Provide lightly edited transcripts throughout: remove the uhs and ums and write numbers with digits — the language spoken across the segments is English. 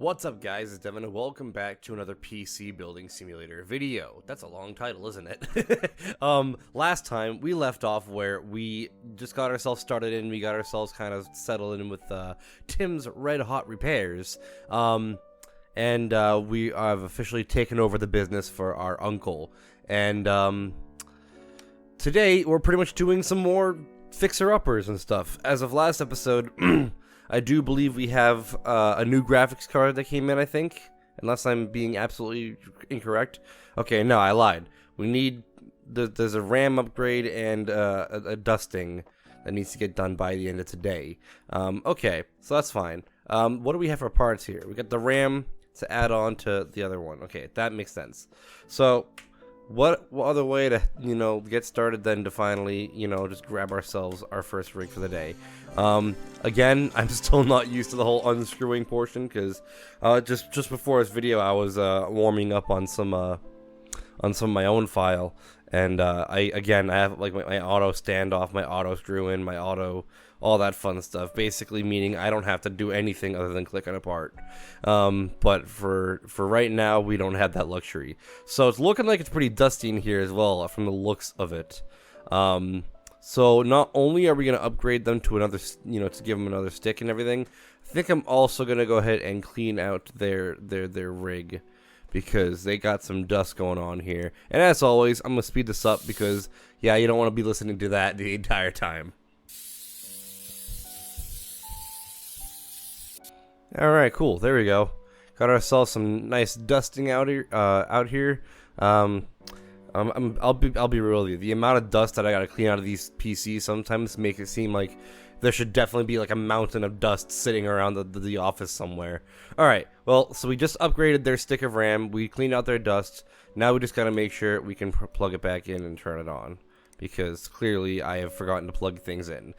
What's up guys, it's Devin and welcome back to another PC building simulator video. That's a long title, isn't it? Last time we left off where we just got ourselves started and we got ourselves kind of settled in with Tim's red hot repairs. And we have officially taken over the business for our uncle. And today we're pretty much doing some more fixer-uppers and stuff. As of last episode, I do believe we have a new graphics card that came in, I think. Unless I'm being absolutely incorrect. Okay, no, I lied. We need... There's a RAM upgrade and a dusting that needs to get done by the end of today. Okay, so that's fine. What do we have for parts here? We got the RAM to add on to the other one. Okay, that makes sense. So... What other way to, get started than to finally, just grab ourselves our first rig for the day? Again, I'm still not used to the whole unscrewing portion because just before this video, I was warming up on some of my own file, and I have like my auto standoff, my auto screw in, my auto, all that fun stuff. Basically, meaning I don't have to do anything other than click on a part. But for right now, we don't have that luxury. So it's looking like it's pretty dusty in here as well, from the looks of it. So not only are we gonna upgrade them to another, to give them another stick and everything, I think I'm also gonna go ahead and clean out their rig, because they got some dust going on here. And as always, I'm gonna speed this up because yeah, you don't want to be listening to that the entire time. Alright, cool. There we go. Got ourselves some nice dusting out here. I'll be real with you. The amount of dust that I gotta clean out of these PCs sometimes make it seem like there should definitely be like a mountain of dust sitting around the office somewhere. Alright, well, so we just upgraded their stick of RAM. We cleaned out their dust. Now we just gotta make sure we can plug it back in and turn it on, because clearly I have forgotten to plug things in.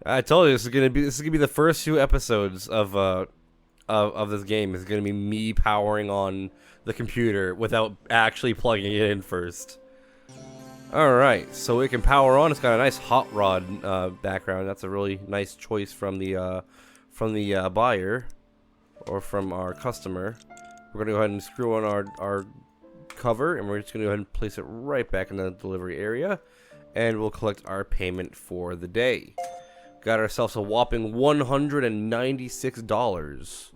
I told you this is gonna be the first few episodes of this game. Is gonna be me powering on the computer without actually plugging it in first. All right, so it can power on. It's got a nice hot rod background. That's a really nice choice from the buyer or from our customer. We're gonna go ahead and screw on our cover, and we're just gonna go ahead and place it right back in the delivery area, and we'll collect our payment for the day. Got ourselves a whopping $196.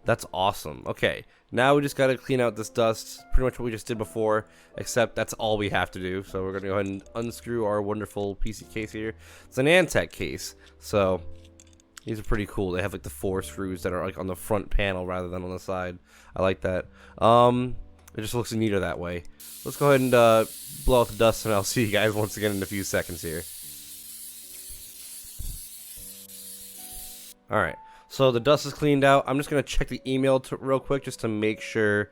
That's awesome. Okay, now we just gotta clean out this dust. Pretty much what we just did before, except that's all we have to do. So we're gonna go ahead and unscrew our wonderful PC case here. It's an Antec case, so these are pretty cool. They have like the 4 screws that are like on the front panel rather than on the side. I like that. It just looks neater that way. Let's go ahead and blow out the dust, and I'll see you guys once again in a few seconds here. Alright, so the dust is cleaned out. I'm just going to check the email real quick just to make sure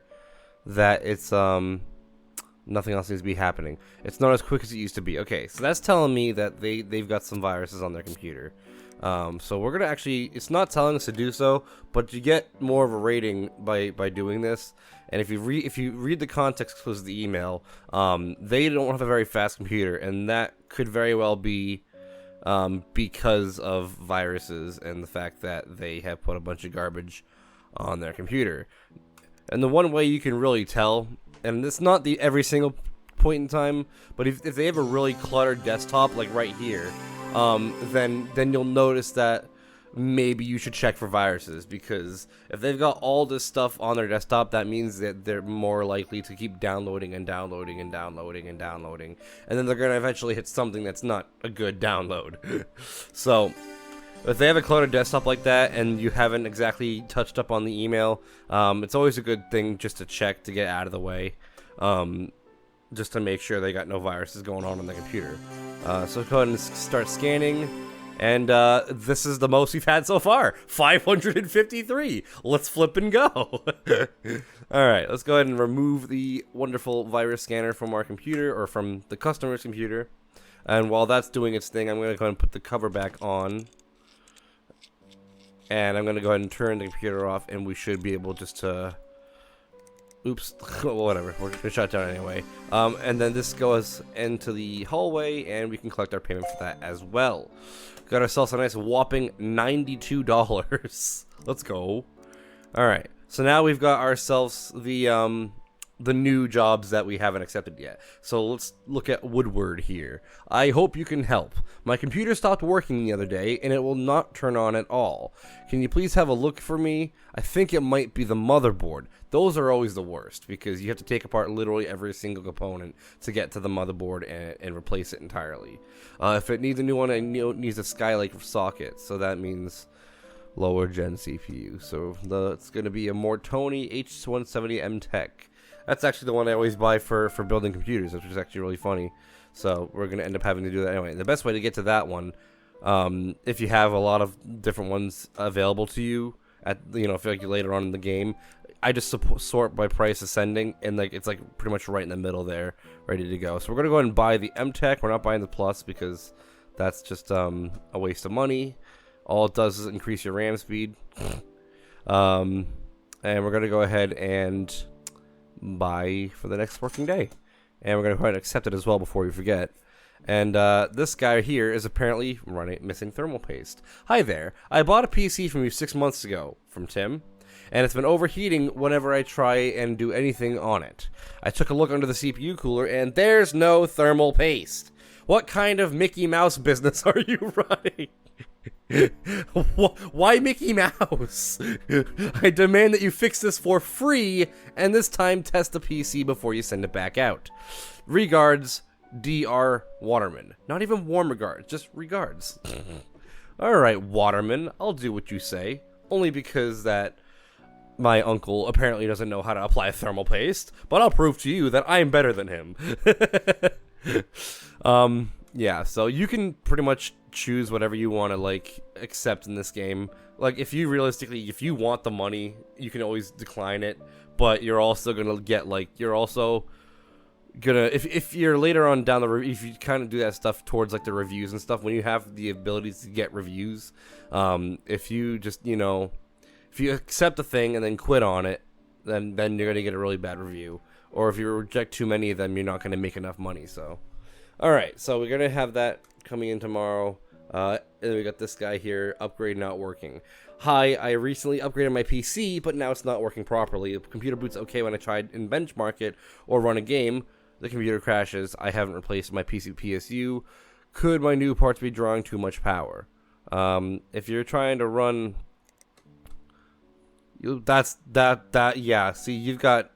that it's, nothing else needs to be happening. It's not as quick as it used to be. Okay, so that's telling me that they've got some viruses on their computer. So we're going to actually, it's not telling us to do so, but you get more of a rating by doing this. And if you read the context clues of the email, they don't have a very fast computer, and that could very well be because of viruses and the fact that they have put a bunch of garbage on their computer. And the one way you can really tell, and it's not every single point in time, but if they have a really cluttered desktop, like right here, then you'll notice that maybe you should check for viruses, because if they've got all this stuff on their desktop, that means that they're more likely to keep downloading and downloading and downloading and downloading, and then they're going to eventually hit something that's not a good download. So if they have a cluttered desktop like that and you haven't exactly touched up on the email, it's always a good thing just to check to get out of the way, just to make sure they got no viruses going on the computer. So go ahead and start scanning. And this is the most we've had so far, 553. Let's flip and go. Alright, let's go ahead and remove the wonderful virus scanner from our computer, or from the customer's computer. And while that's doing its thing, I'm going to go ahead and put the cover back on. And I'm going to go ahead and turn the computer off, and we should be able just to Oops. Well, whatever. We're gonna shut down anyway. And then this goes into the hallway, and we can collect our payment for that as well. Got ourselves a nice whopping $92. Let's go. All right. So now we've got ourselves the new jobs that we haven't accepted yet. So let's look at Woodward here. I hope you can help. My computer stopped working the other day and it will not turn on at all. Can you please have a look for me? I think it might be the motherboard. Those are always the worst because you have to take apart literally every single component to get to the motherboard and replace it entirely. If it needs a new one, it needs a Skylake socket, so that means lower gen CPU. So it's going to be a Mortoni H170M Tech. That's actually the one I always buy for building computers, which is actually really funny. So we're going to end up having to do that anyway. The best way to get to that one, if you have a lot of different ones available to you, if you later on in the game, I just sort by price ascending, and it's like pretty much right in the middle there, ready to go. So we're going to go ahead and buy the M-Tech. We're not buying the Plus because that's just a waste of money. All it does is increase your RAM speed. And we're going to go ahead and buy for the next working day, and we're going to go ahead and accept it as well before we forget. And this guy here is apparently missing thermal paste. Hi there, I bought a PC from you 6 months ago, from Tim, and it's been overheating whenever I try and do anything on it. I took a look under the CPU cooler and there's no thermal paste. What kind of Mickey Mouse business are you running? Why Mickey Mouse? I demand that you fix this for free, and this time test the PC before you send it back out. Regards, DR Waterman. Not even warm regards, just regards. Alright, Waterman, I'll do what you say. Only because that my uncle apparently doesn't know how to apply thermal paste, but I'll prove to you that I'm better than him. Yeah, so you can pretty much choose whatever you want to accept in this game. If you want the money, you can always decline it, but you're also gonna get if you're later on down the road, if you kind of do that stuff towards the reviews and stuff, when you have the ability to get reviews, if you just if you accept a thing and then quit on it, then you're gonna get a really bad review, or if you reject too many of them, you're not gonna make enough money. So alright, so we're gonna have that coming in tomorrow. And then we got this guy here, upgrade not working. Hi, I recently upgraded my PC, but now it's not working properly. The computer boots okay when I tried and benchmark it or run a game. The computer crashes. I haven't replaced my PC PSU. Could my new parts be drawing too much power? If you're trying to run, yeah. See, you've got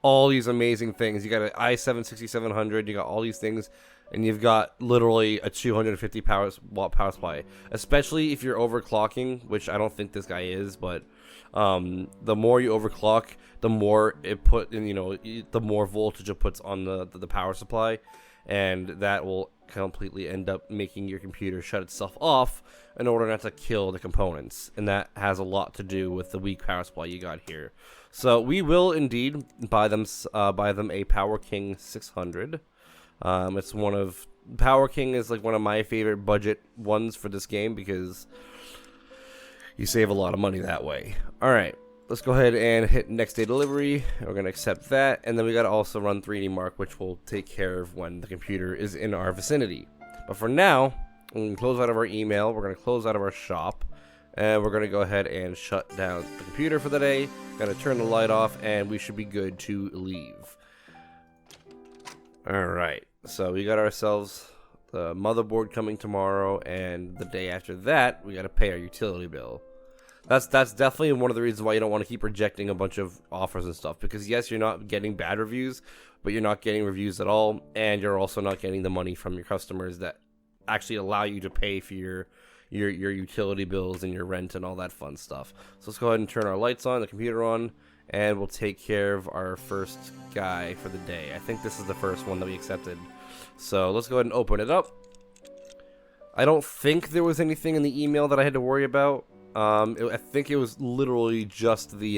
all these amazing things. You got an i7-6700. You got all these things. And you've got literally a 250 watt power supply, especially if you're overclocking, which I don't think this guy is, but the more you overclock, the more it the more voltage it puts on the power supply, and that will completely end up making your computer shut itself off in order not to kill the components, and that has a lot to do with the weak power supply you got here. So we will indeed buy them a Power King 600. It's Power King is one of my favorite budget ones for this game because you save a lot of money that way. Alright, let's go ahead and hit next day delivery. We're going to accept that, and then we got to also run 3D Mark, which will take care of when the computer is in our vicinity. But for now, we're going to close out of our email, we're going to close out of our shop, and we're going to go ahead and shut down the computer for the day. Going to turn the light off, and we should be good to leave. Alright, so we got ourselves the motherboard coming tomorrow, and the day after that, we got to pay our utility bill. That's definitely one of the reasons why you don't want to keep rejecting a bunch of offers and stuff, because yes, you're not getting bad reviews, but you're not getting reviews at all, and you're also not getting the money from your customers that actually allow you to pay for your utility bills and your rent and all that fun stuff. So let's go ahead and turn our lights on, the computer on, and we'll take care of our first guy for the day. I think this is the first one that we accepted. So let's go ahead and open it up. I don't think there was anything in the email that I had to worry about. I think it was literally just the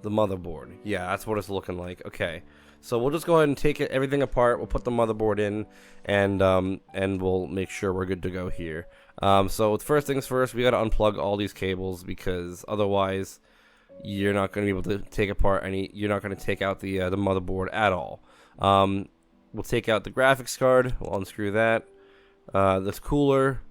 motherboard. Yeah, that's what it's looking like. Okay, so we'll just go ahead and take everything apart. We'll put the motherboard in, and we'll make sure we're good to go here. So first things first, we got to unplug all these cables because otherwise you're not going to be able to take apart any. You're not going to take out the motherboard at all. We'll take out the graphics card. We'll unscrew that. This cooler.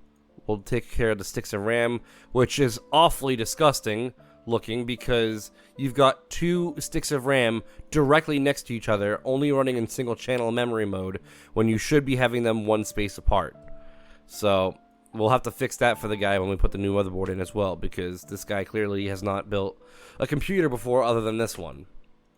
We'll take care of the sticks of RAM, which is awfully disgusting looking because you've got 2 sticks of RAM directly next to each other, only running in single channel memory mode when you should be having them 1 space apart. So we'll have to fix that for the guy when we put the new motherboard in as well, because this guy clearly has not built a computer before other than this one.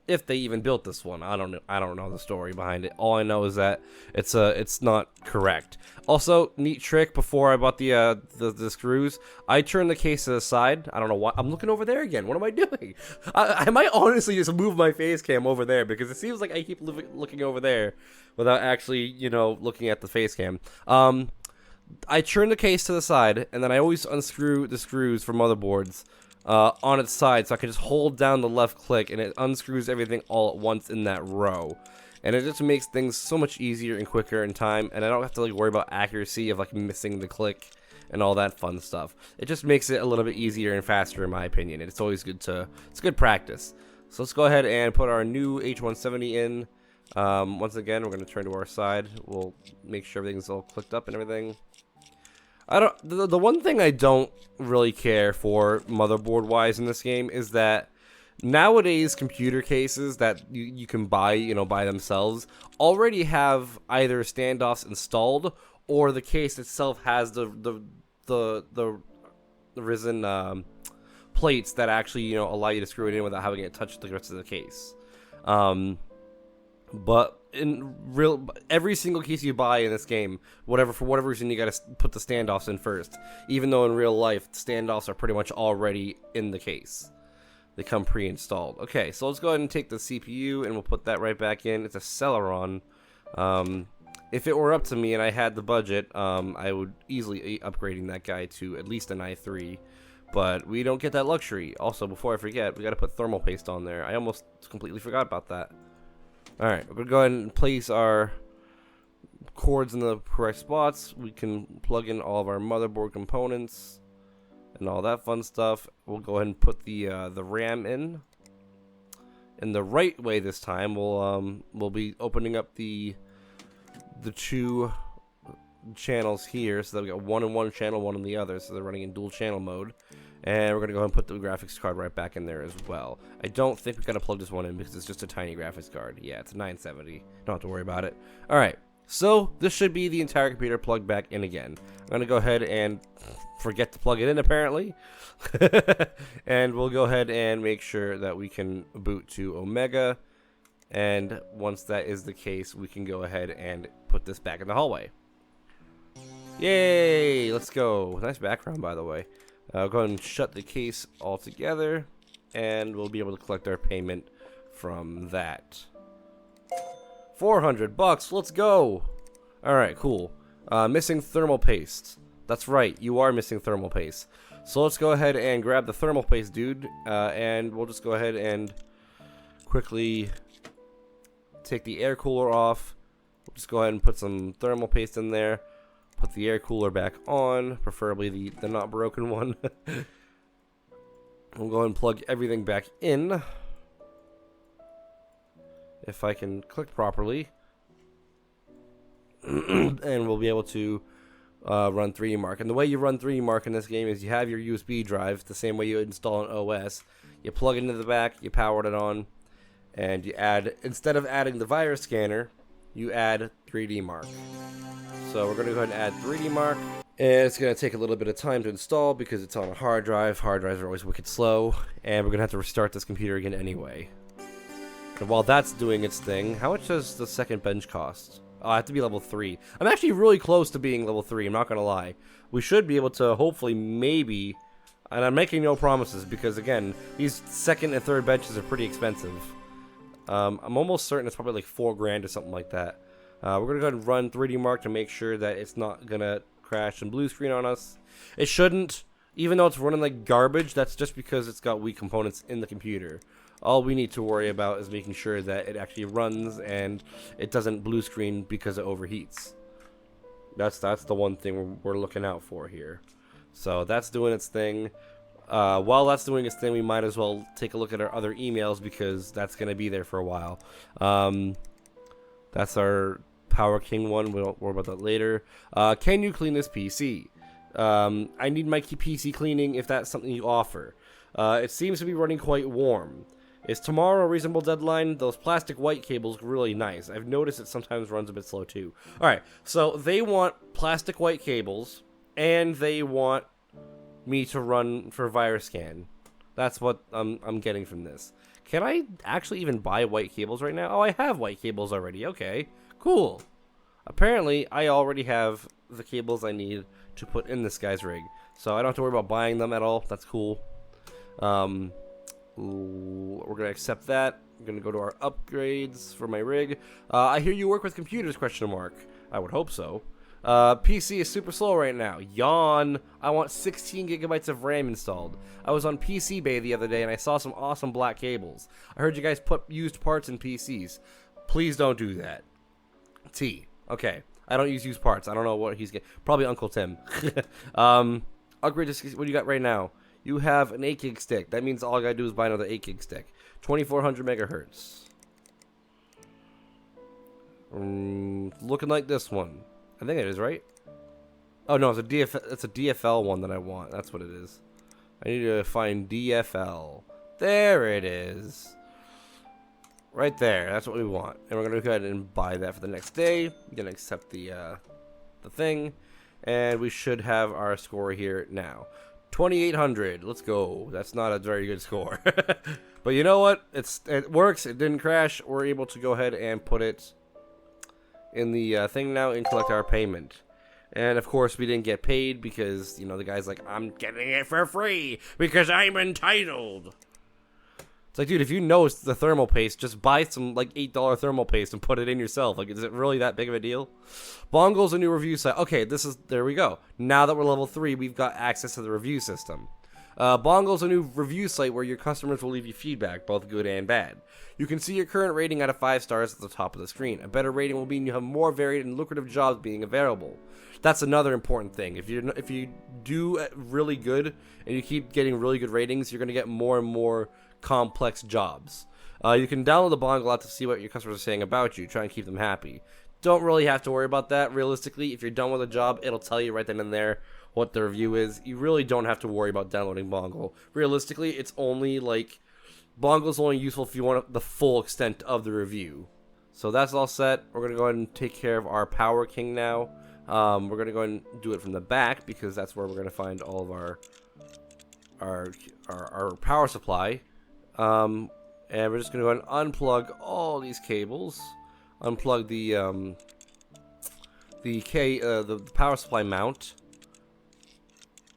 If they even built this one, I don't know the story behind it. All I know is that it's not correct. Also, neat trick. Before I bought the screws, I turned the case to the side. I don't know why. I'm looking over there again. What am I doing? I might honestly just move my face cam over there because it seems like I keep looking over there without actually, you know, looking at the face cam. I turn the case to the side, and then I always unscrew the screws for motherboards on its side, so I can just hold down the left click and it unscrews everything all at once in that row, and it just makes things so much easier and quicker in time, and I don't have to like worry about accuracy of like missing the click and all that fun stuff. It just makes it a little bit easier and faster in my opinion. It's always good it's good practice. So let's go ahead and put our new H170 in. Once again, we're going to turn to our side. We'll make sure everything's all clicked up and everything. The one thing I don't really care for motherboard wise in this game is that nowadays computer cases that you can buy, you know, by themselves already have either standoffs installed or the case itself has the resin plates that actually, you know, allow you to screw it in without having it touch the rest of the case. But in every single case you buy in this game, for whatever reason, you gotta put the standoffs in first. Even though in real life, standoffs are pretty much already in the case. They come pre-installed. Okay, so let's go ahead and take the CPU and we'll put that right back in. It's a Celeron. If it were up to me and I had the budget, I would easily upgrading that guy to at least an i3. But we don't get that luxury. Also, before I forget, we gotta put thermal paste on there. I almost completely forgot about that. Alright, we're going to go ahead and place our cords in the correct spots. We can plug in all of our motherboard components and all that fun stuff. We'll go ahead and put the RAM in the right way this time. We'll be opening up the 2 channels here so that we got one in one channel, one in the other, so they're running in dual channel mode. And we're going to go ahead and put the graphics card right back in there as well. I don't think we've got to plug this one in because it's just a tiny graphics card. Yeah, it's a 970. Don't have to worry about it. Alright, so this should be the entire computer plugged back in again. I'm going to go ahead and forget to plug it in apparently. And we'll go ahead and make sure that we can boot to Omega. And once that is the case, we can go ahead and put this back in the hallway. Yay! Let's go. Nice background, by the way. Go ahead and shut the case altogether, and we'll be able to collect our payment from that. 400 bucks. Let's go. All right, cool. Missing thermal paste. That's right. You are missing thermal paste. So let's go ahead and grab the thermal paste, dude, and we'll just go ahead and quickly take the air cooler off. We'll just go ahead and put some thermal paste in there. Put the air cooler back on, preferably the not broken one. We'll go ahead and plug everything back in. If I can click properly. And we'll be able to run 3D Mark. And the way you run 3D Mark in this game is you have your USB drive, the same way you install an OS. You plug it into the back, you power it on, and you add, instead of adding the virus scanner, you add 3D Mark. So we're going to go ahead and add 3D Mark. And it's going to take a little bit of time to install because it's on a hard drive. Hard drives are always wicked slow. And we're going to have to restart this computer again anyway. And while that's doing its thing, how much does the second bench cost? Oh, I have to be level 3. I'm actually really close to being level 3, I'm not going to lie. We should be able to hopefully maybe, and I'm making no promises because again, these second and third benches are pretty expensive. I'm almost certain it's probably like $4 grand or something like that. We're going to go ahead and run 3D Mark to make sure that it's not going to crash and blue screen on us. It shouldn't. Even though it's running like garbage, that's just because it's got weak components in the computer. All we need to worry about is making sure that it actually runs and it doesn't blue screen because it overheats. That's the one thing we're looking out for here. So that's doing its thing. while that's doing its thing, we might as well take a look at our other emails because that's going to be there for a while. That's our Power King one. We'll worry about that later. Can you clean this PC? I need my PC cleaning if that's something you offer. It seems to be running quite warm. Is tomorrow a reasonable deadline? Those plastic white cables are really nice. I've noticed it sometimes runs a bit slow too. Alright, so they want plastic white cables, and they want me to run for virus scan. That's what I'm getting from this. Can I actually even buy white cables right now? Oh, I have white cables already. Okay, cool. Apparently, I already have the cables I need to put in this guy's rig. So I don't have to worry about buying them at all. That's cool. We're going to accept that. I'm going to go to our upgrades for my rig. I hear you work with computers, question mark. I would hope so. PC is super slow right now. Yawn. I want 16 gigabytes of RAM installed. I was on PC Bay the other day and I saw some awesome black cables. I heard you guys put used parts in PCs. Please don't do that. T. Okay. I don't use used parts. I don't know what he's getting. Probably Uncle Tim. Upgrade to, what do you got right now? You have an 8 gig stick. That means all I gotta do is buy another 8 gig stick. 2400 megahertz. Looking like this one. I think it is, right? Oh no, it's a DFL one that I want. That's what it is. I need to find DFL. There it is. Right there. That's what we want. And we're gonna go ahead and buy that for the next day. I'm gonna accept the thing, and we should have our score here now. 2800. Let's go. That's not a very good score. But you know what? It works. It didn't crash. We're able to go ahead and put it in the thing now and collect our payment. And of course, we didn't get paid because, you know, the guy's like, I'm getting it for free because I'm entitled. It's like, dude, if you know it's the thermal paste, just buy some, like, $8 thermal paste and put it in yourself. Like, is it really that big of a deal? Bongle's a new review site. Okay, there we go. Now that we're level 3, we've got access to the review system. Bongle's a new review site where your customers will leave you feedback, both good and bad. You can see your current rating out of 5 stars at the top of the screen. A better rating will mean you have more varied and lucrative jobs being available. That's another important thing. If you do really good and you keep getting really good ratings, you're going to get more and more complex jobs. You can download the Bongle app to see what your customers are saying about you. Try and keep them happy. Don't really have to worry about that. Realistically, if you're done with a job, it'll tell you right then and there what the review is. You really don't have to worry about downloading Bongle. Realistically, it's only like Bongle's only useful if you want the full extent of the review. So that's all set. We're gonna go ahead and take care of our Power King now. We're gonna go ahead and do it from the back because that's where we're gonna find all of our power supply. And we're just gonna go ahead and unplug all these cables. Unplug the power supply mount.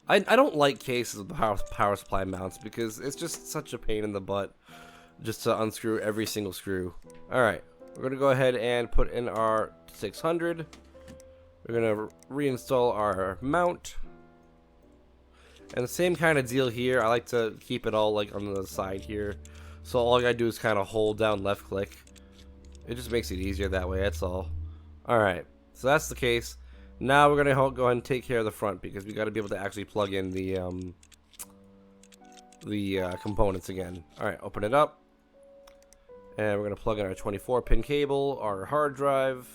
I don't like cases of power supply mounts because it's just such a pain in the butt just to unscrew every single screw. Alright, we're going to go ahead and put in our 600. We're going to reinstall our mount. And the same kind of deal here. I like to keep it all like on the side here. So all I got to do is kind of hold down left click. It just makes it easier that way, that's all. Alright, so that's the case. Now we're gonna go ahead and take care of the front because we got to be able to actually plug in the components again. All right, open it up, and we're gonna plug in our 24-pin cable, our hard drive,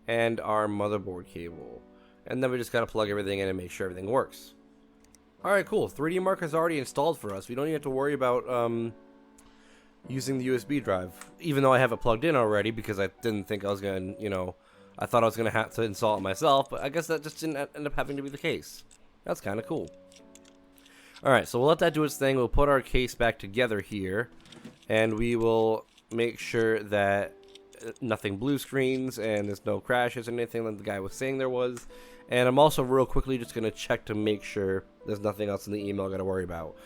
and our motherboard cable, and then we just gotta plug everything in and make sure everything works. All right, cool. 3D Mark is already installed for us. We don't even have to worry about using the USB drive, even though I have it plugged in already because I didn't think I was gonna, you know. I thought I was going to have to install it myself, but I guess that just didn't end up having to be the case. That's kind of cool. Alright, so we'll let that do its thing. We'll put our case back together here, and we will make sure that nothing blue screens and there's no crashes or anything like the guy was saying there was. And I'm also real quickly just going to check to make sure there's nothing else in the email I got to worry about.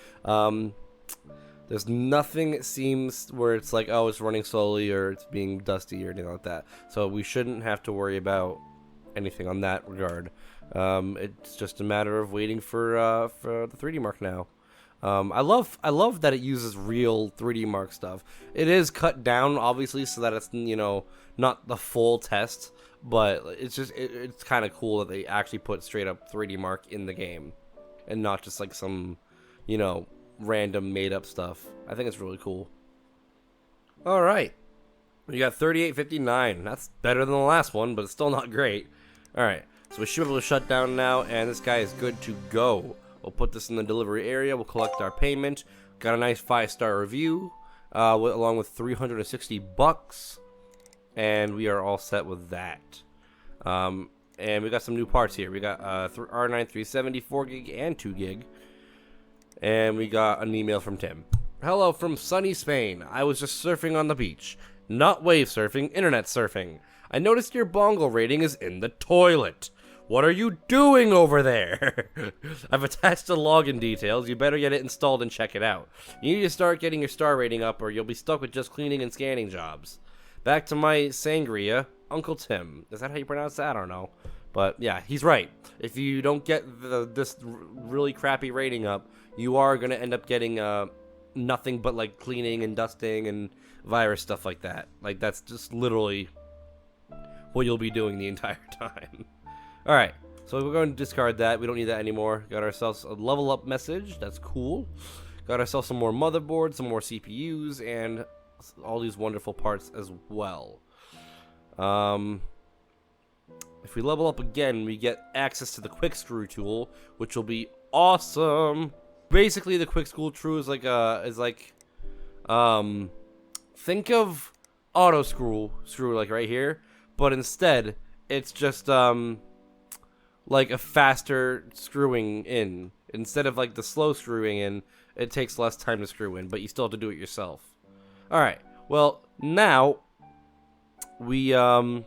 There's nothing, it seems, where it's like, oh, it's running slowly or it's being dusty or anything like that. So we shouldn't have to worry about anything on that regard. It's just a matter of waiting for the 3D Mark now. I love that it uses real 3D Mark stuff. It is cut down, obviously, so that it's, you know, not the full test. But it's just, it's kind of cool that they actually put straight up 3D Mark in the game. And not just like some you know, random made up stuff. I think it's really cool. All right. We got 38.59. That's better than the last one, but it's still not great. All right. So we should be able to shut down now, and this guy is good to go. We'll put this in the delivery area. We'll collect our payment. Got a nice 5-star review, along with 360 bucks, and we are all set with that. And we got some new parts here. We got R9 370, 4 gig, and 2 gig. And we got an email from Tim. Hello from sunny Spain. I was just surfing on the beach. Not wave surfing, internet surfing. I noticed your bongo rating is in the toilet. What are you doing over there? I've attached the login details. You better get it installed and check it out. You need to start getting your star rating up or you'll be stuck with just cleaning and scanning jobs. Back to my sangria, Uncle Tim. Is that how you pronounce that? I don't know. But yeah, he's right. If you don't get this really crappy rating up, you are going to end up getting nothing but like cleaning and dusting and virus stuff like that. Like that's just literally what you'll be doing the entire time. Alright, so we're going to discard that. We don't need that anymore. Got ourselves a level up message. That's cool. Got ourselves some more motherboards, some more CPUs, and all these wonderful parts as well. If we level up again, we get access to the quick screw tool, which will be awesome. Basically, the quick screw tool is like think of auto screw like right here, but instead it's just like a faster screwing in. Instead of like the slow screwing in, it takes less time to screw in, but you still have to do it yourself. Alright, well, now we are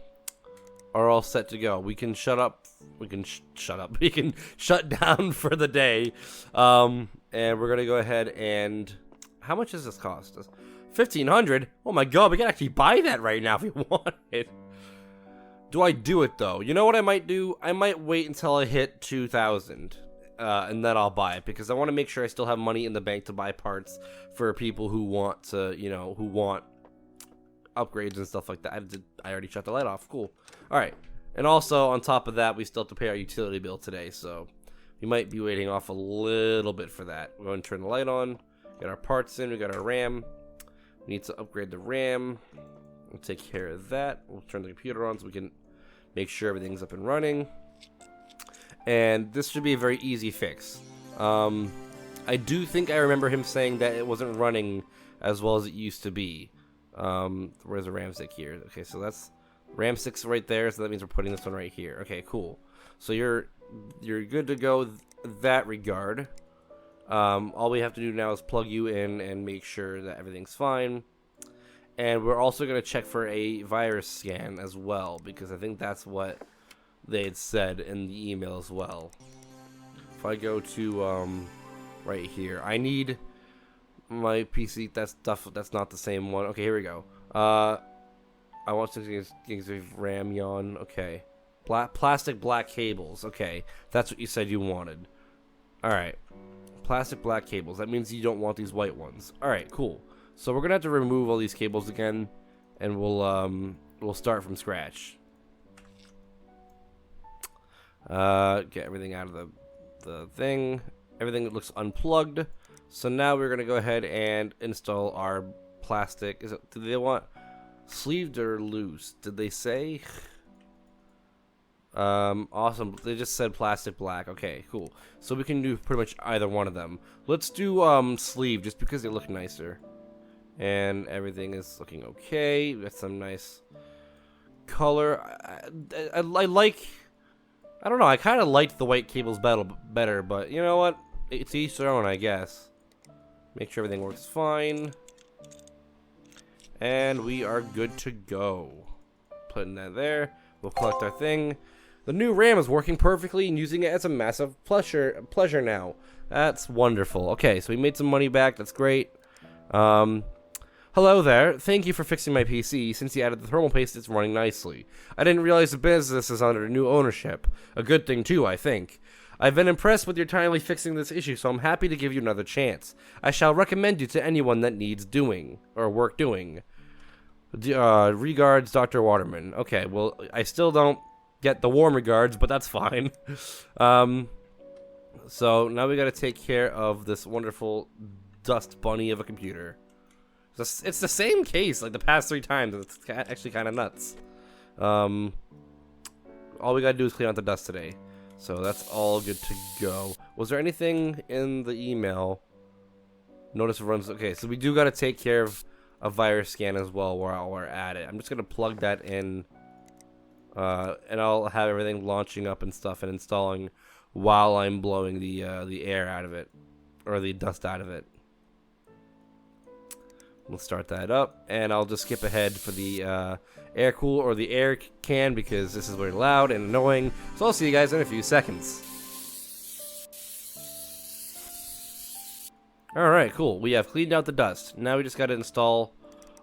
all set to go. We can shut up. We can shut up. We can shut down for the day. And we're going to go ahead and... How much does this cost us? $1,500? Oh my god, we can actually buy that right now if we want it. Do I do it though? You know what I might do? I might wait until I hit 2,000, and then I'll buy it because I want to make sure I still have money in the bank to buy parts for people who want to, you know, who want upgrades and stuff like that. I already shut the light off. Cool. All right, and also on top of that, we still have to pay our utility bill today, so we might be waiting off a little bit for that. We're going to turn the light on. Got our parts in. We got our RAM. We need to upgrade the RAM. We'll take care of that. We'll turn the computer on so we can make sure everything's up and running. And this should be a very easy fix. I do think I remember him saying that it wasn't running as well as it used to be. Where's the RAM stick here? Okay, so that's RAM stick's right there, so that means we're putting this one right here. Okay, cool. So you're good to go that regard. All we have to do now is plug you in and make sure that everything's fine. And we're also going to check for a virus scan as well, because I think that's what they had said in the email as well. If I go to right here, I need my PC. That's not the same one. Okay, here we go. I want 6 gigs of RAM. Yawn. Okay, plastic black cables. Okay, that's what you said you wanted. All right, plastic black cables. That means you don't want these white ones. All right, cool. So we're gonna have to remove all these cables again, and we'll start from scratch. Get everything out of the thing. Everything looks unplugged. So now we're gonna go ahead and install our plastic. Do they want sleeved or loose? Did they say? Awesome. They just said plastic black. Okay, cool. So we can do pretty much either one of them. Let's do sleeve just because they look nicer. And everything is looking okay. We got some nice color. I like. I don't know. I kind of liked the white cables better, but you know what? It's each their own, I guess. Make sure everything works fine. And we are good to go. Putting that there. We'll collect our thing. The new RAM is working perfectly and using it as a massive pleasure now. That's wonderful. Okay, so we made some money back. That's great. Hello there. Thank you for fixing my PC. Since you added the thermal paste, it's running nicely. I didn't realize the business is under new ownership. A good thing too, I think. I've been impressed with your timely fixing this issue, so I'm happy to give you another chance. I shall recommend you to anyone that needs doing, or work doing. Regards, Dr. Waterman. Okay, well, I still don't get the warm regards, but that's fine. So now we got to take care of this wonderful dust bunny of a computer. It's the same case like the past 3 times. It's actually kind of nuts. All we got to do is clean out the dust today. So that's all good to go. Was there anything in the email? Notice it runs. Okay, so we do got to take care of a virus scan as well while we're at it. I'm just going to plug that in. And I'll have everything launching up and stuff and installing while I'm blowing the air out of it. Or the dust out of it. We'll start that up, and I'll just skip ahead for the air cool or the air can because this is very loud and annoying. So I'll see you guys in a few seconds. Alright, cool. We have cleaned out the dust. Now we just got to install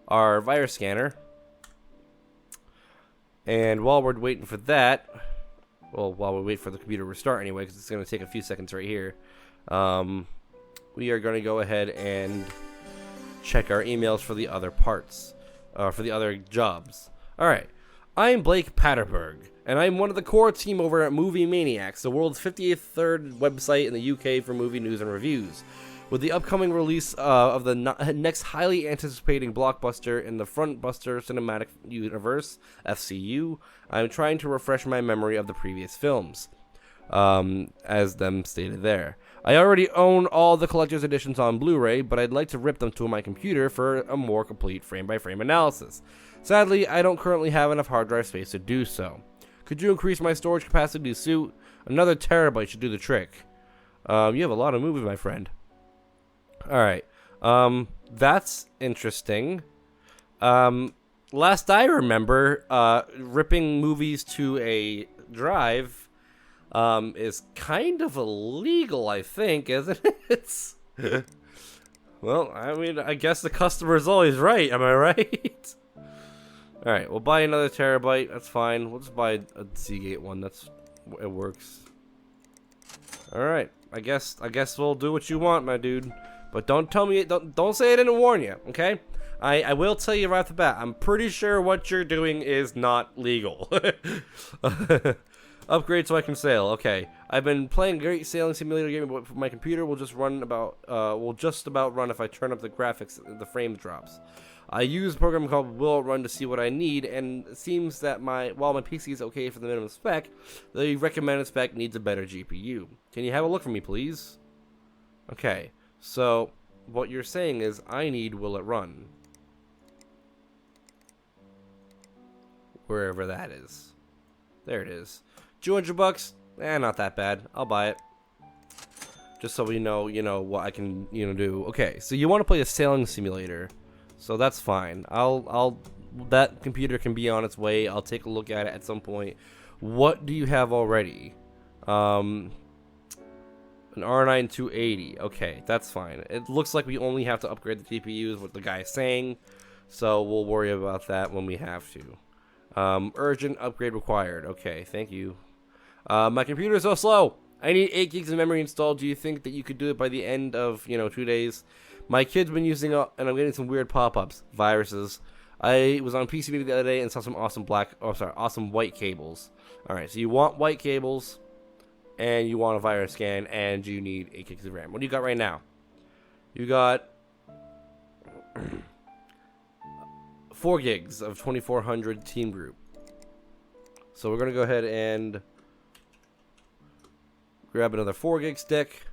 our virus scanner. And while we're waiting for that, well, while we wait for the computer to restart anyway, because it's going to take a few seconds right here, we are going to go ahead and check our emails for the other parts, for the other jobs. Alright, I'm Blake Patterberg, and I'm one of the core team over at Movie Maniacs, the world's 53rd website in the UK for movie news and reviews. With the upcoming release of the next highly anticipating blockbuster in the Frontbuster Cinematic Universe, FCU, I'm trying to refresh my memory of the previous films, as them stated there. I already own all the collector's editions on Blu-ray, but I'd like to rip them to my computer for a more complete frame-by-frame analysis. Sadly, I don't currently have enough hard drive space to do so. Could you increase my storage capacity to suit? Another terabyte should do the trick. You have a lot of movies, my friend. Alright, that's interesting. Last I remember, ripping movies to a drive is kind of illegal, I think, isn't it? Well, I mean, I guess the customer is always right, am I right? Alright, we'll buy another terabyte, that's fine. We'll just buy a Seagate one, it works. Alright, I guess we'll do what you want, my dude. But don't tell me, don't say I didn't warn you, okay? I will tell you right off the bat, I'm pretty sure what you're doing is not legal. Upgrade so I can sail. Okay, I've been playing great sailing simulator game, but my computer will just about run if I turn up the graphics. The frame drops. I use a program called Will Run to see what I need, and it seems that while my PC is okay for the minimum spec, the recommended spec needs a better GPU. Can you have a look for me, please? Okay, so what you're saying is I need Will It Run, wherever that is. There it is. $200? Not that bad. I'll buy it. Just so we know, what I can, do. Okay, so you want to play a sailing simulator. So that's fine. That computer can be on its way. I'll take a look at it at some point. What do you have already? An R9 280. Okay, that's fine. It looks like we only have to upgrade the GPU is what the guy's saying. So we'll worry about that when we have to. Urgent upgrade required. Okay, thank you. My computer is so slow. I need 8 gigs of memory installed. Do you think that you could do it by the end of, 2 days? My kid's been using it, and I'm getting some weird pop-ups, viruses. I was on PC Baby the other day and saw some awesome awesome white cables. All right, so you want white cables, and you want a virus scan, and you need 8 gigs of RAM. What do you got right now? You got 4 gigs of 2400 Team Group. So we're gonna go ahead and grab another 4 gig stick.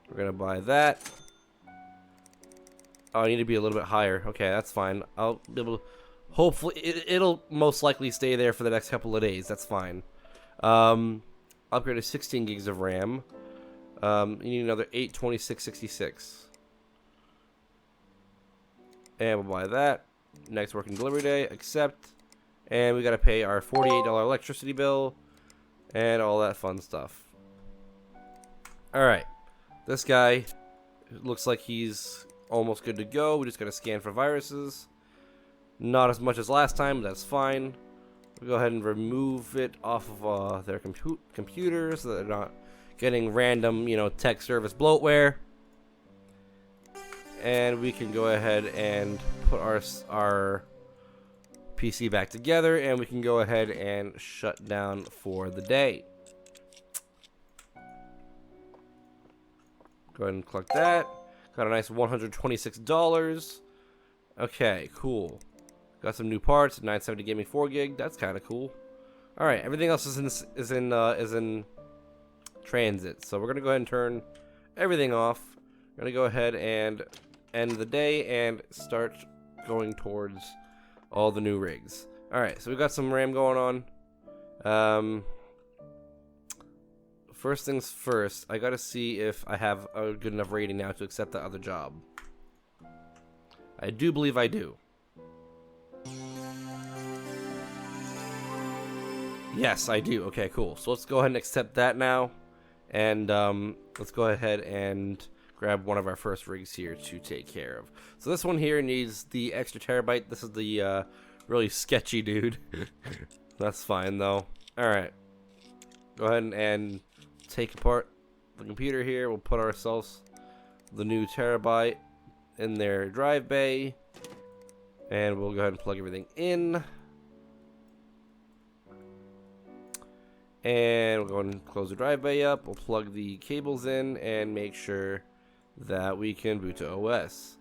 We're gonna buy that. Oh, I need to be a little bit higher. Okay, that's fine. I'll be able to, hopefully it'll most likely stay there for the next couple of days. That's fine. Upgrade to 16 gigs of RAM. You need another 8 2666. And we'll buy that. Next working delivery day, accept. And we gotta pay our $48 electricity bill and all that fun stuff. Alright, this guy looks like he's almost good to go. We just gotta scan for viruses. Not as much as last time, but that's fine. We'll go ahead and remove it off of their computers so that they're not getting random, tech service bloatware. And we can go ahead and put our PC back together, and we can go ahead and shut down for the day. Go ahead and collect that. Got a nice $126. Okay, cool. Got some new parts. 970 gaming 4 gig. That's kind of cool. All right, everything else is in transit. So we're gonna go ahead and turn everything off. We're gonna go ahead and end the day and start going towards all the new rigs. All right, so we got some RAM going on. First things first, I gotta see if I have a good enough rating now to accept that other job. I do believe I do. Yes, I do. Okay, cool. So let's go ahead and accept that now. And let's go ahead and grab one of our first rigs here to take care of. So this one here needs the extra terabyte. This is the really sketchy dude. That's fine though. Alright. Go ahead and take apart the computer here. We'll put ourselves the new terabyte in their drive bay. And we'll go ahead and plug everything in. And we'll go ahead and close the drive bay up. We'll plug the cables in and make sure that we can boot to OS.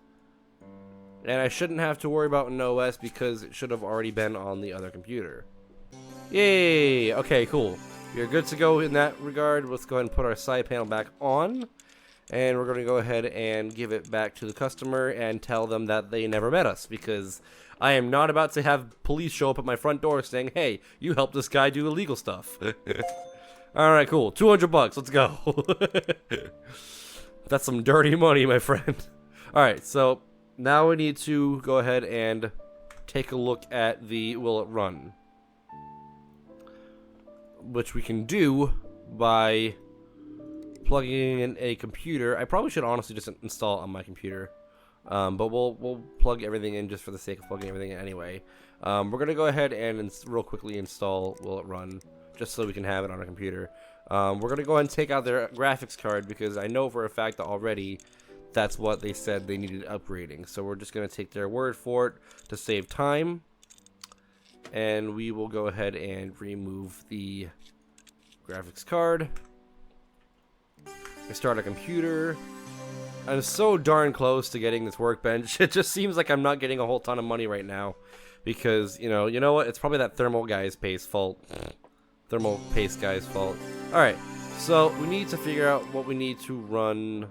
And I shouldn't have to worry about an OS because it should have already been on the other computer. Yay! Okay, cool. You're good to go in that regard. Let's go ahead and put our side panel back on. And we're going to go ahead and give it back to the customer and tell them that they never met us, because I am not about to have police show up at my front door saying, hey, you helped this guy do illegal stuff. Alright, cool. $200. Let's go. That's some dirty money, my friend. Alright, so now we need to go ahead and take a look at the will it run, which we can do by plugging in a computer. I probably should honestly just install it on my computer, but we'll plug everything in just for the sake of plugging everything in anyway. We're gonna go ahead and real quickly install will it run just so we can have it on our computer. We're gonna go ahead and take out their graphics card because I know for a fact that already that's what they said they needed upgrading. So we're just gonna take their word for it to save time, and we will go ahead and remove the graphics card. Restart our computer. I'm so darn close to getting this workbench. It just seems like I'm not getting a whole ton of money right now because, you know what? It's probably that thermal guy's fault. Thermal paste guy's fault. Alright, so we need to figure out what we need to run.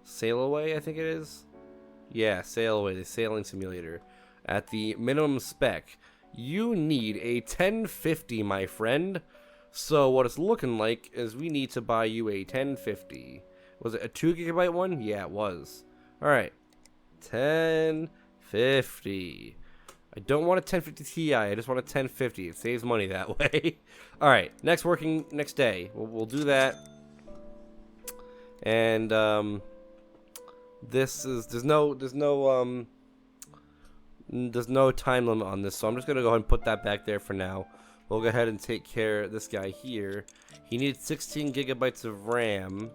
Sail Away, I think it is. Yeah, Sail Away, the sailing simulator. At the minimum spec, you need a 1050, my friend. So what it's looking like is we need to buy you a 1050. Was it a 2 GB one? Yeah, it was. Alright. 1050. I don't want a 1050 Ti. I just want a 1050. It saves money that way. Alright. Next day. We'll do that. And there's no time limit on this, so I'm just gonna go ahead and put that back there for now. We'll go ahead and take care of this guy here. He needs 16 gigabytes of RAM.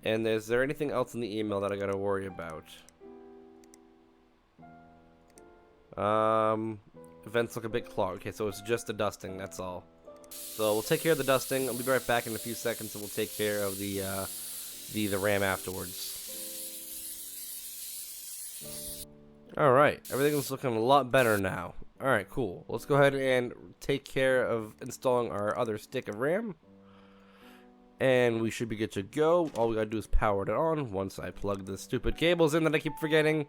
And is there anything else in the email that I gotta worry about? Events look a bit clogged. Okay, so it's just the dusting, that's all. So we'll take care of the dusting. I'll be right back in a few seconds, and we'll take care of the RAM afterwards. Alright, everything's looking a lot better now. Alright, cool. Let's go ahead and take care of installing our other stick of RAM. And we should be good to go. All we gotta do is power it on once I plug the stupid cables in that I keep forgetting.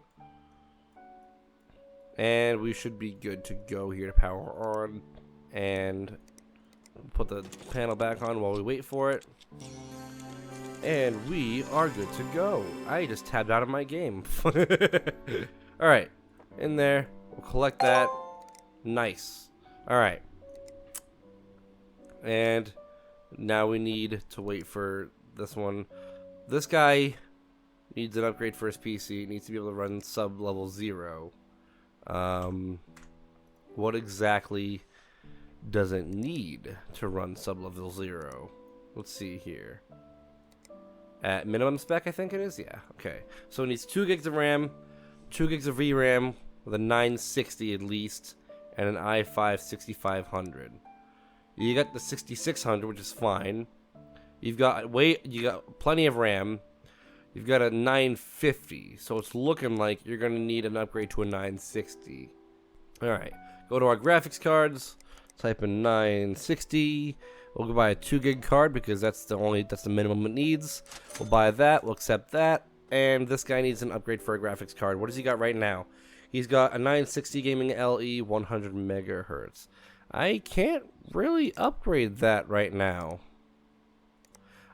And we should be good to go here to power on. And put the panel back on while we wait for it. And we are good to go. I just tabbed out of my game. Alright, in there. We'll collect that. Nice. Alright. And now we need to wait for this one. This guy needs an upgrade for his PC. It needs to be able to run sub-level 0. What exactly does it need to run sub-level 0? Let's see here. At minimum spec, I think it is? Yeah, okay. So it needs 2 gigs of RAM, 2 gigs of VRAM, with a 960 at least, and an i5 6500. You got the 6600, which is fine. You got plenty of RAM. You've got a 950, so it's looking like you're gonna need an upgrade to a 960. All right, go to our graphics cards. Type in 960. We'll go buy a 2 gig card because that's the minimum it needs. We'll buy that. We'll accept that. And this guy needs an upgrade for a graphics card. What does he got right now? He's got a 960 gaming LE 100 megahertz. I can't really upgrade that right now.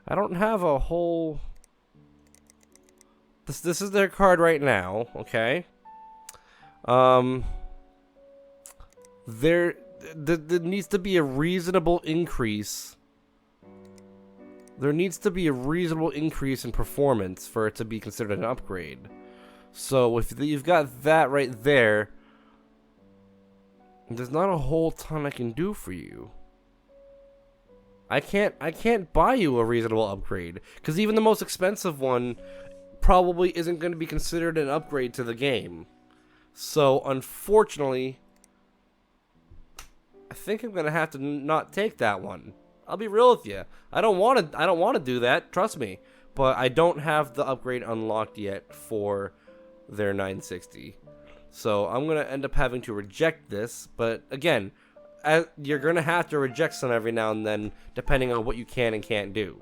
I don't have a whole... This is their card right now, okay? There needs to be a reasonable increase. There needs to be a reasonable increase in performance for it to be considered an upgrade. So if you've got that right there, there's not a whole ton I can do for you. I can't buy you a reasonable upgrade because even the most expensive one probably isn't going to be considered an upgrade to the game. So unfortunately, I think I'm gonna have to not take that one. I'll be real with you. I don't want to do that. Trust me. But I don't have the upgrade unlocked yet for their 960. So I'm gonna end up having to reject this. But again, you're gonna have to reject some every now and then, depending on what you can and can't do.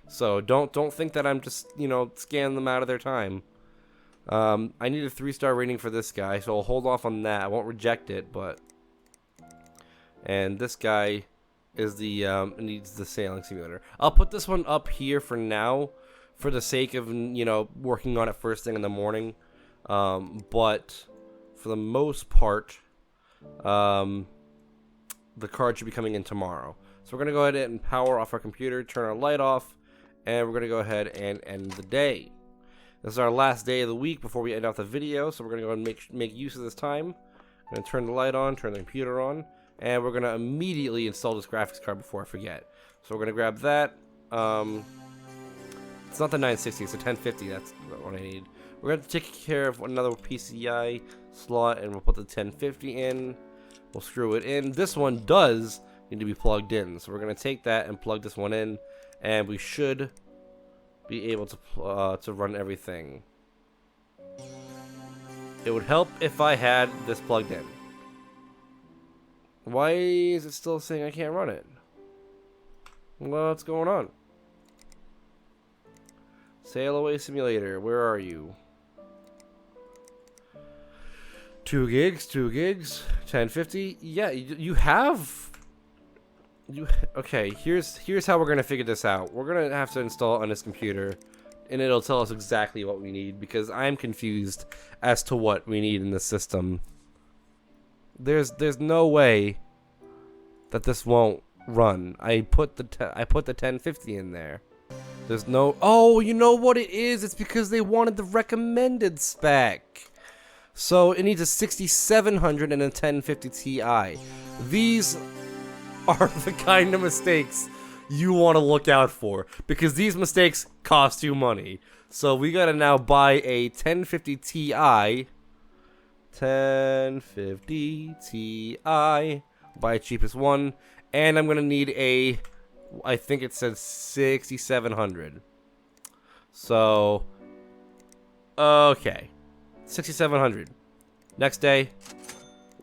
So don't think that I'm just scanning them out of their time. I need a 3-star rating for this guy, so I'll hold off on that. I won't reject it, but. And this guy is needs the sailing simulator. I'll put this one up here for now, for the sake of working on it first thing in the morning. But for the most part, the card should be coming in tomorrow. So we're gonna go ahead and power off our computer, turn our light off, and we're gonna go ahead and end the day. This is our last day of the week before we end off the video, so we're gonna go ahead and make use of this time. I'm gonna turn the light on, turn the computer on. And we're going to immediately install this graphics card before I forget. So we're going to grab that. It's not the 960, it's the 1050. That's what I need. We're going to take care of another PCI slot, and we'll put the 1050 in. We'll screw it in. This one does need to be plugged in. So we're going to take that and plug this one in. And we should be able to run everything. It would help if I had this plugged in. Why is it still saying I can't run it? What's going on? Sail Away Simulator, where are you? 2 gigs, 1050. Yeah, you have. Okay, here's how we're gonna figure this out. We're gonna have to install it on this computer, and it'll tell us exactly what we need because I'm confused as to what we need in the system. There's no way that this won't run. I put the 1050 in there. There's no. Oh, you know what it is? It's because they wanted the recommended spec. So it needs a 6700 and a 1050 Ti. These are the kind of mistakes you want to look out for because these mistakes cost you money. So we gotta now buy a 1050 Ti. 1050 Ti, buy cheapest one, and I'm gonna need a, I think it says 6700. So, okay, 6700. Next day,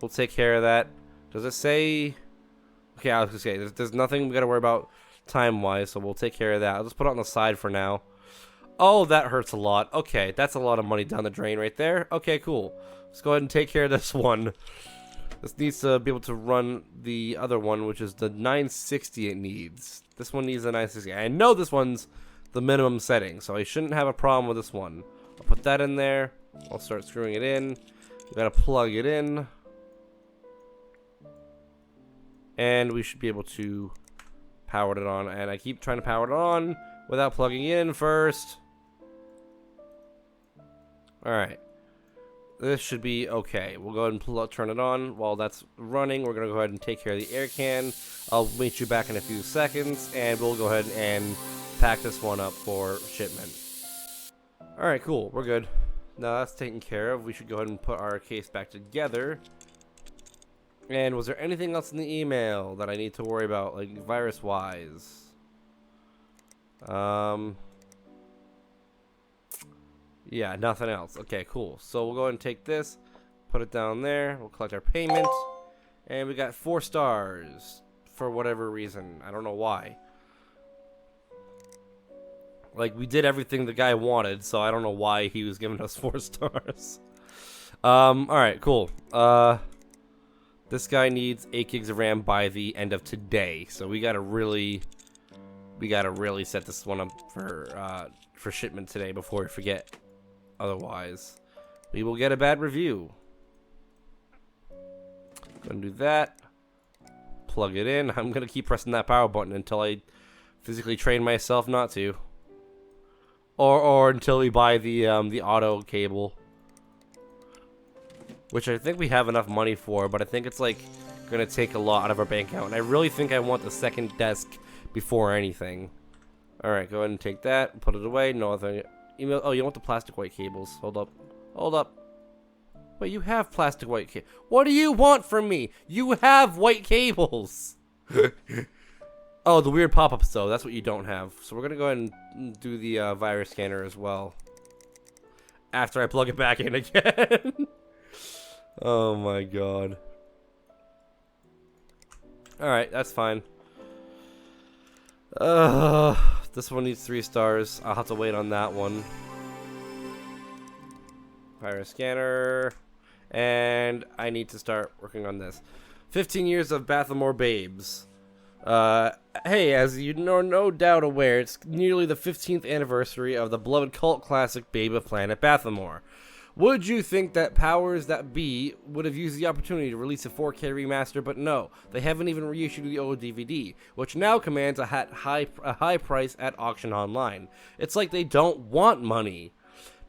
we'll take care of that. Does it say? Okay, I was gonna say there's nothing we gotta worry about time-wise, so we'll take care of that. I'll just put it on the side for now. Oh, that hurts a lot. Okay, that's a lot of money down the drain right there. Okay, cool. Let's go ahead and take care of this one. This needs to be able to run the other one, which is the 960 it needs. This one needs a 960. I know this one's the minimum setting, so I shouldn't have a problem with this one. I'll put that in there. I'll start screwing it in. We gotta plug it in. And we should be able to power it on. And I keep trying to power it on without plugging it in first. Alright. This should be okay. We'll go ahead and turn it on. While that's running, we're going to go ahead and take care of the air can. I'll meet you back in a few seconds, and we'll go ahead and pack this one up for shipment. Alright, cool. We're good. Now that's taken care of. We should go ahead and put our case back together. And was there anything else in the email that I need to worry about, like virus-wise? Yeah, nothing else. Okay, cool. So we'll go ahead and take this, put it down there. We'll collect our payment. And we got 4 stars for whatever reason. I don't know why. Like, we did everything the guy wanted, so I don't know why he was giving us 4 stars. Alright, cool. This guy needs 8 gigs of RAM by the end of today, so we gotta really set this one up for shipment today before we forget. Otherwise, we will get a bad review. Gonna do that. Plug it in. I'm gonna keep pressing that power button until I physically train myself not to. Or until we buy the auto cable, which I think we have enough money for, but I think it's like gonna take a lot out of our bank account, and I really think I want the second desk before anything. All right, go ahead and take that, put it away. No other email. Oh, you want the plastic white cables? Hold up, hold up. Wait, you have plastic white cables. What do you want from me? You have white cables. Oh, the weird pop-ups, though. That's what you don't have. So we're going to go ahead and do the virus scanner as well. After I plug it back in again. Oh, my God. Alright, that's fine. This one needs 3 stars. I'll have to wait on that one. Virus scanner. And I need to start working on this. 15 years of Bathmore Babes. Hey, as you are no doubt aware, it's nearly the 15th anniversary of the beloved cult classic Babe of Planet Bathmore. Would you think that powers that be would have used the opportunity to release a 4K remaster, but no, they haven't even reissued the old DVD, which now commands a high price at auction online. It's like they don't want money.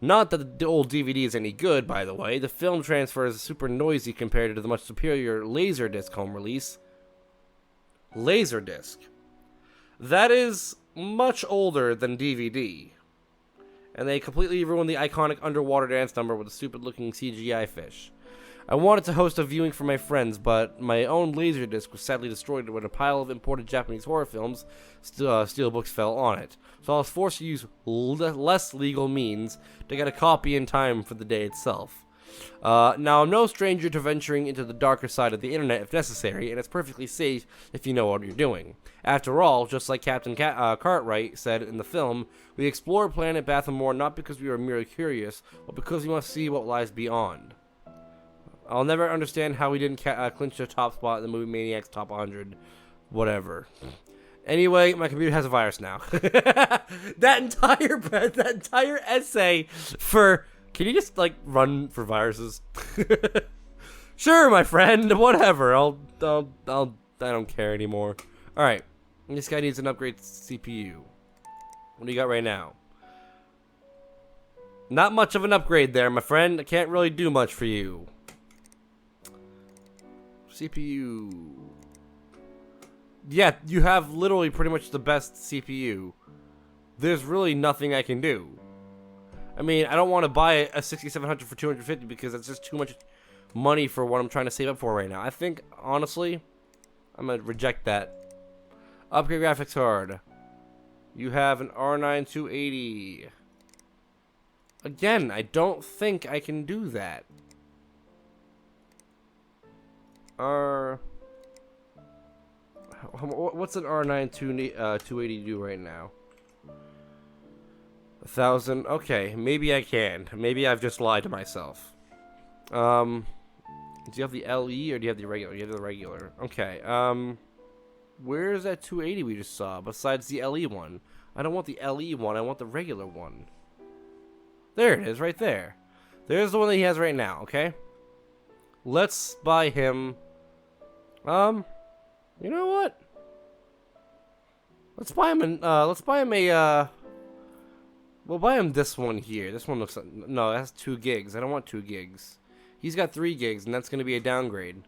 Not that the old DVD is any good, by the way. The film transfer is super noisy compared to the much superior Laserdisc home release. Laserdisc. That is much older than DVD. And they completely ruined the iconic underwater dance number with a stupid looking CGI fish. I wanted to host a viewing for my friends, but my own Laserdisc was sadly destroyed when a pile of imported Japanese horror films, steelbooks, fell on it. So I was forced to use less legal means to get a copy in time for the day itself. Now, I'm no stranger to venturing into the darker side of the internet if necessary, and it's perfectly safe if you know what you're doing. After all, just like Captain Cartwright said in the film, we explore planet Bathmore not because we are merely curious, but because we must see what lies beyond. I'll never understand how we didn't clinch the top spot in the movie Maniac's Top 100. Whatever. Anyway, my computer has a virus now. that entire essay for... Can you just, like, run for viruses? Sure, my friend. Whatever. I don't care anymore. Alright. This guy needs an upgrade CPU. What do you got right now? Not much of an upgrade there, my friend. I can't really do much for you. CPU. Yeah, you have literally pretty much the best CPU. There's really nothing I can do. I mean, I don't want to buy a 6700 for 250 because it's just too much money for what I'm trying to save up for right now. I think, honestly, I'm going to reject that. Upgrade graphics card. You have an R9 280. Again, I don't think I can do that. What's an R9 280 do right now? 1,000. Okay, maybe I can. Maybe I've just lied to myself. Do you have the LE or do you have the regular? You have the regular. Okay. Where is that 280 we just saw besides the LE one? I don't want the LE one. I want the regular one. There it is, right there. There's the one that he has right now. Okay. Let's buy him. You know what? Let's buy him a. We'll buy him this one here. This one looks like, no, that's 2 gigs. I don't want 2 gigs. He's got 3 gigs, and that's going to be a downgrade.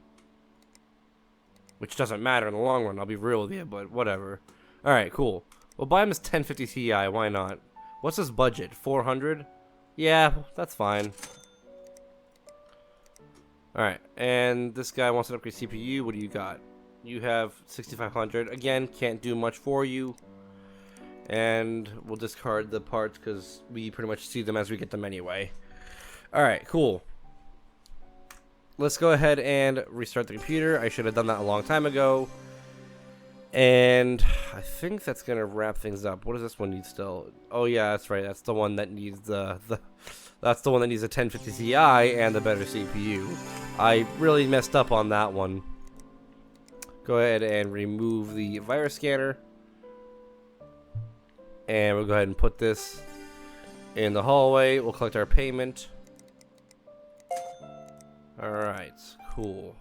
Which doesn't matter in the long run, I'll be real with you, but whatever. Alright, cool. We'll buy him his 1050 Ti, why not? What's his budget? 400? Yeah, that's fine. Alright, and this guy wants an upgrade CPU. What do you got? You have 6500. Again, can't do much for you. And we'll discard the parts because we pretty much see them as we get them anyway. Alright, cool. Let's go ahead and restart the computer. I should have done that a long time ago. And I think that's going to wrap things up. What does this one need still? Oh yeah, that's right. That's the one that needs that's the one that needs a 1050 Ti and the better CPU. I really messed up on that one. Go ahead and remove the virus scanner. And we'll go ahead and put this in the hallway. We'll collect our payment. Alright, cool.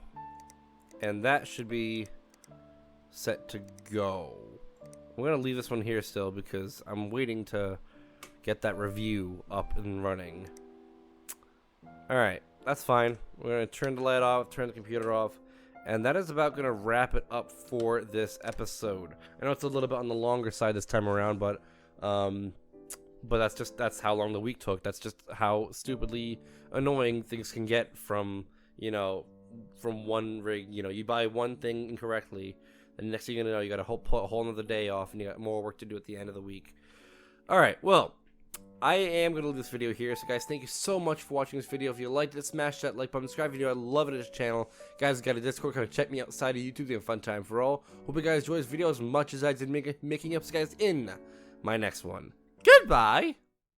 And that should be set to go. I'm going to leave this one here still because I'm waiting to get that review up and running. Alright, that's fine. We're going to turn the light off, turn the computer off. And that is about going to wrap it up for this episode. I know it's a little bit on the longer side this time around, but that's how long the week took. That's just how stupidly annoying things can get from, you know, from one rig. You know, you buy one thing incorrectly, and the next thing you know, you got to put a whole another day off, and you got more work to do at the end of the week. All right, well, I am going to leave this video here. So, guys, thank you so much for watching this video. If you liked it, smash that like button, subscribe if you do. I love it at this channel. Guys, got a Discord. Come check me outside of YouTube. It's a fun time for all. Hope you guys enjoy this video as much as I did making up, guys, in my next one. Goodbye!